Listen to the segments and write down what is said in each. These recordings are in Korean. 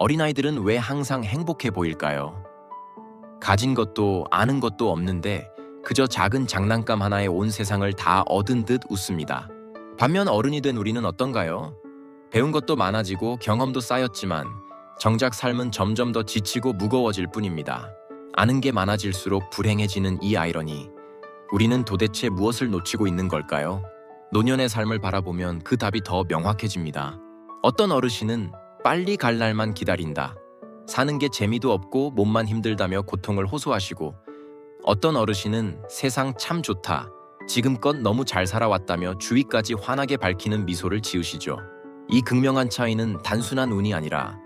어린아이들은 왜 항상 행복해 보일까요? 가진 것도 아는 것도 없는데 그저 작은 장난감 하나에 온 세상을 다 얻은 듯 웃습니다. 반면 어른이 된 우리는 어떤가요? 배운 것도 많아지고 경험도 쌓였지만 정작 삶은 점점 더 지치고 무거워질 뿐입니다. 아는 게 많아질수록 불행해지는 이 아이러니. 우리는 도대체 무엇을 놓치고 있는 걸까요? 노년의 삶을 바라보면 그 답이 더 명확해집니다. 어떤 어르신은 빨리 갈 날만 기다린다. 사는 게 재미도 없고 몸만 힘들다며 고통을 호소하시고, 어떤 어르신은 세상 참 좋다. 지금껏 너무 잘 살아왔다며 주위까지 환하게 밝히는 미소를 지으시죠. 이 극명한 차이는 단순한 운이 아니라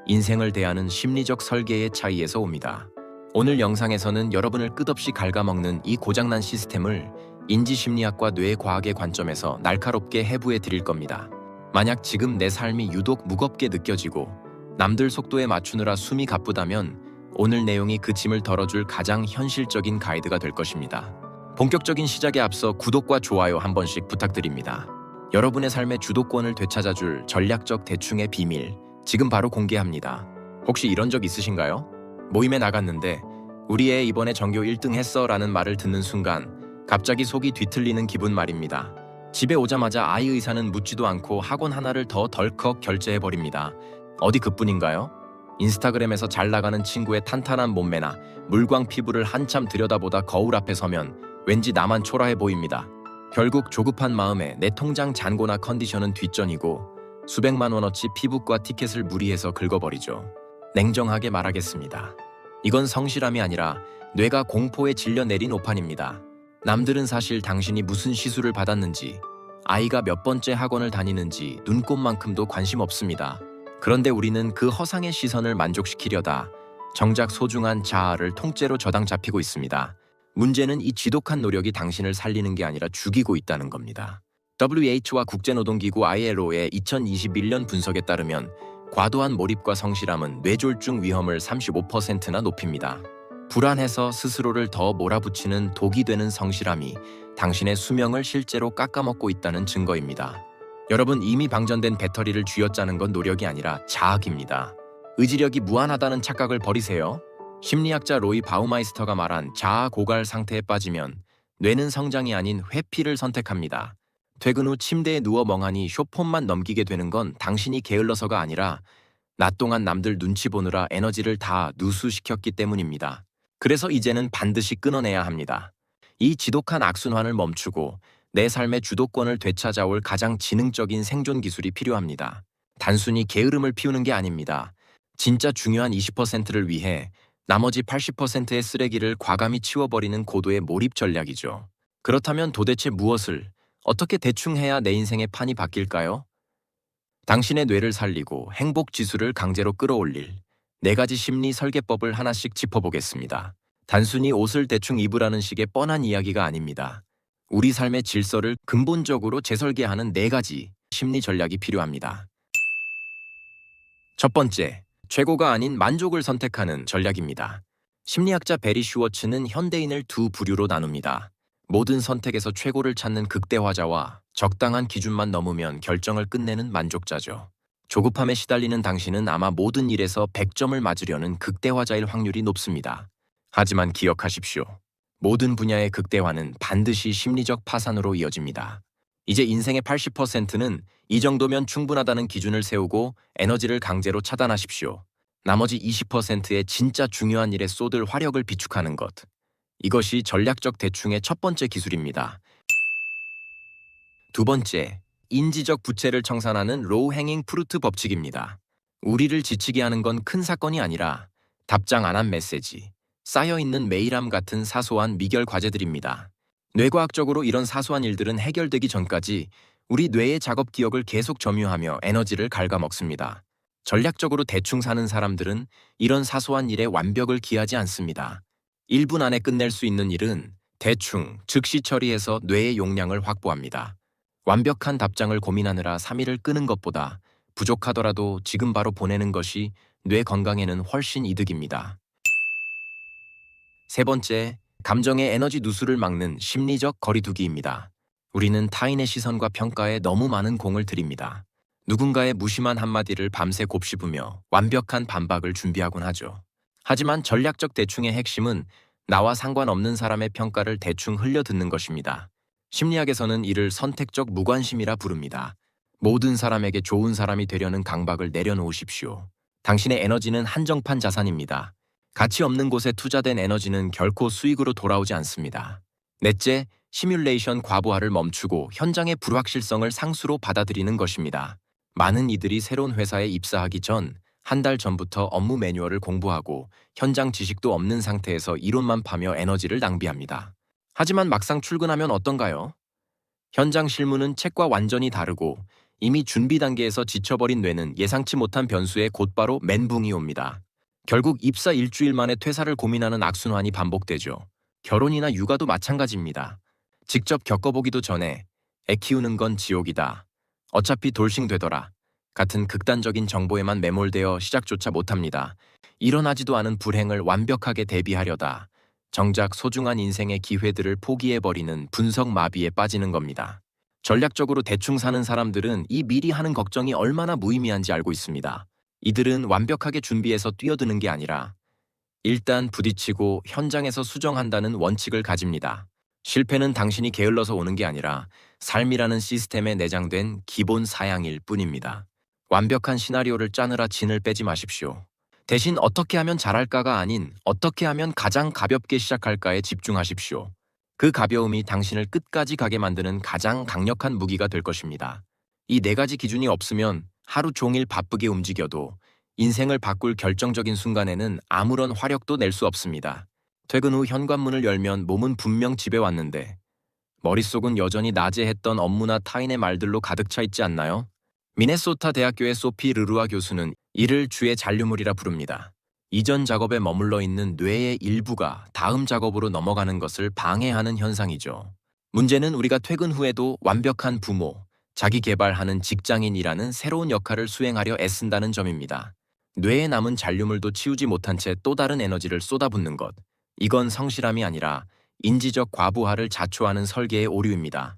인생을 대하는 심리적 설계의 차이에서 옵니다. 오늘 영상에서는 여러분을 끝없이 갉아먹는 이 고장난 시스템을 인지심리학과 뇌과학의 관점에서 날카롭게 해부해 드릴 겁니다. 만약 지금 내 삶이 유독 무겁게 느껴지고 남들 속도에 맞추느라 숨이 가쁘다면 오늘 내용이 그 짐을 덜어줄 가장 현실적인 가이드가 될 것입니다. 본격적인 시작에 앞서 구독과 좋아요 한 번씩 부탁드립니다. 여러분의 삶의 주도권을 되찾아줄 전략적 대충의 비밀, 지금 바로 공개합니다. 혹시 이런 적 있으신가요? 모임에 나갔는데 우리 애 이번에 전교 1등 했어 라는 말을 듣는 순간 갑자기 속이 뒤틀리는 기분 말입니다. 집에 오자마자 아이 의사는 묻지도 않고 학원 하나를 더 덜컥 결제해버립니다. 어디 그뿐인가요? 인스타그램에서 잘 나가는 친구의 탄탄한 몸매나 물광 피부를 한참 들여다보다 거울 앞에 서면 왠지 나만 초라해 보입니다. 결국 조급한 마음에 내 통장 잔고나 컨디션은 뒷전이고 수백만 원어치 피부과 티켓을 무리해서 긁어버리죠. 냉정하게 말하겠습니다. 이건 성실함이 아니라 뇌가 공포에 질려 내린 오판입니다. 남들은 사실 당신이 무슨 시술을 받았는지, 아이가 몇 번째 학원을 다니는지 눈꼽만큼도 관심 없습니다. 그런데 우리는 그 허상의 시선을 만족시키려다 정작 소중한 자아를 통째로 저당 잡히고 있습니다. 문제는 이 지독한 노력이 당신을 살리는 게 아니라 죽이고 있다는 겁니다. WH와 국제노동기구 ILO의 2021년 분석에 따르면 과도한 몰입과 성실함은 뇌졸중 위험을 35%나 높입니다. 불안해서 스스로를 더 몰아붙이는 독이 되는 성실함이 당신의 수명을 실제로 깎아먹고 있다는 증거입니다. 여러분, 이미 방전된 배터리를 쥐어짜는 건 노력이 아니라 자학입니다. 의지력이 무한하다는 착각을 버리세요. 심리학자 로이 바우마이스터가 말한 자아 고갈 상태에 빠지면 뇌는 성장이 아닌 회피를 선택합니다. 퇴근 후 침대에 누워 멍하니 쇼폰만 넘기게 되는 건 당신이 게을러서가 아니라 낮 동안 남들 눈치 보느라 에너지를 다 누수시켰기 때문입니다. 그래서 이제는 반드시 끊어내야 합니다. 이 지독한 악순환을 멈추고 내 삶의 주도권을 되찾아올 가장 지능적인 생존 기술이 필요합니다. 단순히 게으름을 피우는 게 아닙니다. 진짜 중요한 20%를 위해 나머지 80%의 쓰레기를 과감히 치워버리는 고도의 몰입 전략이죠. 그렇다면 도대체 무엇을, 어떻게 대충 해야 내 인생의 판이 바뀔까요? 당신의 뇌를 살리고 행복 지수를 강제로 끌어올릴 4가지 심리 설계법을 하나씩 짚어보겠습니다. 단순히 옷을 대충 입으라는 식의 뻔한 이야기가 아닙니다. 우리 삶의 질서를 근본적으로 재설계하는 4가지 심리 전략이 필요합니다. 첫 번째, 최고가 아닌 만족을 선택하는 전략입니다. 심리학자 베리 슈워츠는 현대인을 두 부류로 나눕니다. 모든 선택에서 최고를 찾는 극대화자와 적당한 기준만 넘으면 결정을 끝내는 만족자죠. 조급함에 시달리는 당신은 아마 모든 일에서 100점을 맞으려는 극대화자일 확률이 높습니다. 하지만 기억하십시오. 모든 분야의 극대화는 반드시 심리적 파산으로 이어집니다. 이제 인생의 80%는 이 정도면 충분하다는 기준을 세우고 에너지를 강제로 차단하십시오. 나머지 20%의 진짜 중요한 일에 쏟을 화력을 비축하는 것. 이것이 전략적 대충의 첫 번째 기술입니다. 두 번째, 인지적 부채를 청산하는 로우 행잉 프루트 법칙입니다. 우리를 지치게 하는 건 큰 사건이 아니라 답장 안 한 메시지, 쌓여있는 메일함 같은 사소한 미결 과제들입니다. 뇌과학적으로 이런 사소한 일들은 해결되기 전까지 우리 뇌의 작업 기억을 계속 점유하며 에너지를 갉아먹습니다. 전략적으로 대충 사는 사람들은 이런 사소한 일에 완벽을 기하지 않습니다. 1분 안에 끝낼 수 있는 일은 대충, 즉시 처리해서 뇌의 용량을 확보합니다. 완벽한 답장을 고민하느라 3일을 끄는 것보다 부족하더라도 지금 바로 보내는 것이 뇌 건강에는 훨씬 이득입니다. 세 번째, 감정의 에너지 누수를 막는 심리적 거리두기입니다. 우리는 타인의 시선과 평가에 너무 많은 공을 들입니다. 누군가의 무심한 한마디를 밤새 곱씹으며 완벽한 반박을 준비하곤 하죠. 하지만 전략적 대충의 핵심은 나와 상관없는 사람의 평가를 대충 흘려듣는 것입니다. 심리학에서는 이를 선택적 무관심이라 부릅니다. 모든 사람에게 좋은 사람이 되려는 강박을 내려놓으십시오. 당신의 에너지는 한정판 자산입니다. 가치 없는 곳에 투자된 에너지는 결코 수익으로 돌아오지 않습니다. 넷째, 시뮬레이션 과부하를 멈추고 현장의 불확실성을 상수로 받아들이는 것입니다. 많은 이들이 새로운 회사에 입사하기 전 한 달 전부터 업무 매뉴얼을 공부하고 현장 지식도 없는 상태에서 이론만 파며 에너지를 낭비합니다. 하지만 막상 출근하면 어떤가요? 현장 실무는 책과 완전히 다르고 이미 준비 단계에서 지쳐버린 뇌는 예상치 못한 변수에 곧바로 멘붕이 옵니다. 결국 입사 일주일 만에 퇴사를 고민하는 악순환이 반복되죠. 결혼이나 육아도 마찬가지입니다. 직접 겪어보기도 전에 애 키우는 건 지옥이다. 어차피 돌싱 되더라. 같은 극단적인 정보에만 매몰되어 시작조차 못합니다. 일어나지도 않은 불행을 완벽하게 대비하려다 정작 소중한 인생의 기회들을 포기해버리는 분석 마비에 빠지는 겁니다. 전략적으로 대충 사는 사람들은 이 미리 하는 걱정이 얼마나 무의미한지 알고 있습니다. 이들은 완벽하게 준비해서 뛰어드는 게 아니라 일단 부딪히고 현장에서 수정한다는 원칙을 가집니다. 실패는 당신이 게을러서 오는 게 아니라 삶이라는 시스템에 내장된 기본 사양일 뿐입니다. 완벽한 시나리오를 짜느라 진을 빼지 마십시오. 대신 어떻게 하면 잘할까가 아닌 어떻게 하면 가장 가볍게 시작할까에 집중하십시오. 그 가벼움이 당신을 끝까지 가게 만드는 가장 강력한 무기가 될 것입니다. 이 네 가지 기준이 없으면 하루 종일 바쁘게 움직여도 인생을 바꿀 결정적인 순간에는 아무런 화력도 낼 수 없습니다. 퇴근 후 현관문을 열면 몸은 분명 집에 왔는데 머릿속은 여전히 낮에 했던 업무나 타인의 말들로 가득 차 있지 않나요? 미네소타 대학교의 소피 르루아 교수는 이를 주의 잔류물이라 부릅니다. 이전 작업에 머물러 있는 뇌의 일부가 다음 작업으로 넘어가는 것을 방해하는 현상이죠. 문제는 우리가 퇴근 후에도 완벽한 부모, 자기 개발하는 직장인이라는 새로운 역할을 수행하려 애쓴다는 점입니다. 뇌에 남은 잔류물도 치우지 못한 채 또 다른 에너지를 쏟아붓는 것. 이건 성실함이 아니라 인지적 과부하를 자초하는 설계의 오류입니다.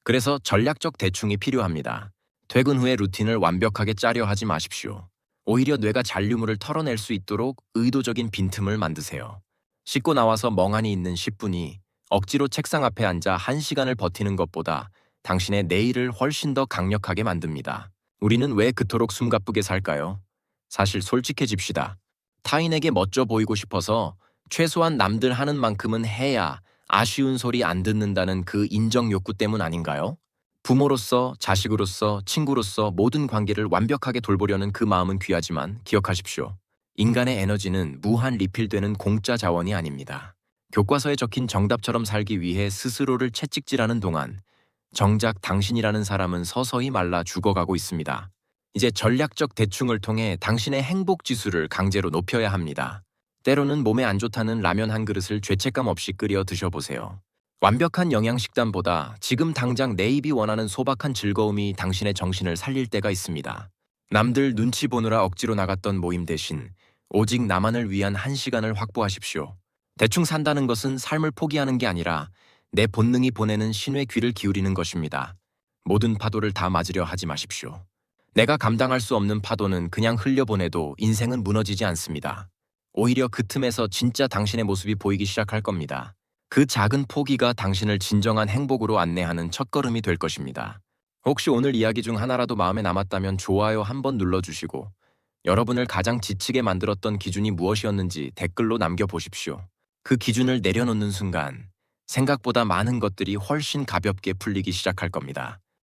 그래서 전략적 대충이 필요합니다. 퇴근 후에 루틴을 완벽하게 짜려 하지 마십시오. 오히려 뇌가 잔류물을 털어낼 수 있도록 의도적인 빈틈을 만드세요. 씻고 나와서 멍하니 있는 10분이 억지로 책상 앞에 앉아 1시간을 버티는 것보다 당신의 내일을 훨씬 더 강력하게 만듭니다. 우리는 왜 그토록 숨가쁘게 살까요? 사실 솔직해집시다. 타인에게 멋져 보이고 싶어서 최소한 남들 하는 만큼은 해야 아쉬운 소리 안 듣는다는 그 인정 욕구 때문 아닌가요? 부모로서, 자식으로서, 친구로서 모든 관계를 완벽하게 돌보려는 그 마음은 귀하지만 기억하십시오. 인간의 에너지는 무한 리필되는 공짜 자원이 아닙니다. 교과서에 적힌 정답처럼 살기 위해 스스로를 채찍질하는 동안 정작 당신이라는 사람은 서서히 말라 죽어가고 있습니다. 이제 전략적 대충을 통해 당신의 행복 지수를 강제로 높여야 합니다. 때로는 몸에 안 좋다는 라면 한 그릇을 죄책감 없이 끓여 드셔보세요. 완벽한 영양식단보다 지금 당장 내 입이 원하는 소박한 즐거움이 당신의 정신을 살릴 때가 있습니다. 남들 눈치 보느라 억지로 나갔던 모임 대신 오직 나만을 위한 1시간을 확보하십시오. 대충 산다는 것은 삶을 포기하는 게 아니라 내 본능이 보내는 신의 귀를 기울이는 것입니다. 모든 파도를 다 맞으려 하지 마십시오. 내가 감당할 수 없는 파도는 그냥 흘려보내도 인생은 무너지지 않습니다. 오히려 그 틈에서 진짜 당신의 모습이 보이기 시작할 겁니다. 그 작은 포기가 당신을 진정한 행복으로 안내하는 첫걸음이 될 것입니다. 혹시 오늘 이야기 중 하나라도 마음에 남았다면 좋아요 한번 눌러주시고 여러분을 가장 지치게 만들었던 기준이 무엇이었는지 댓글로 남겨보십시오. 그 기준을 내려놓는 순간 생각보다 많은 것들이 훨씬 가볍게 풀리기 시작할 겁니다.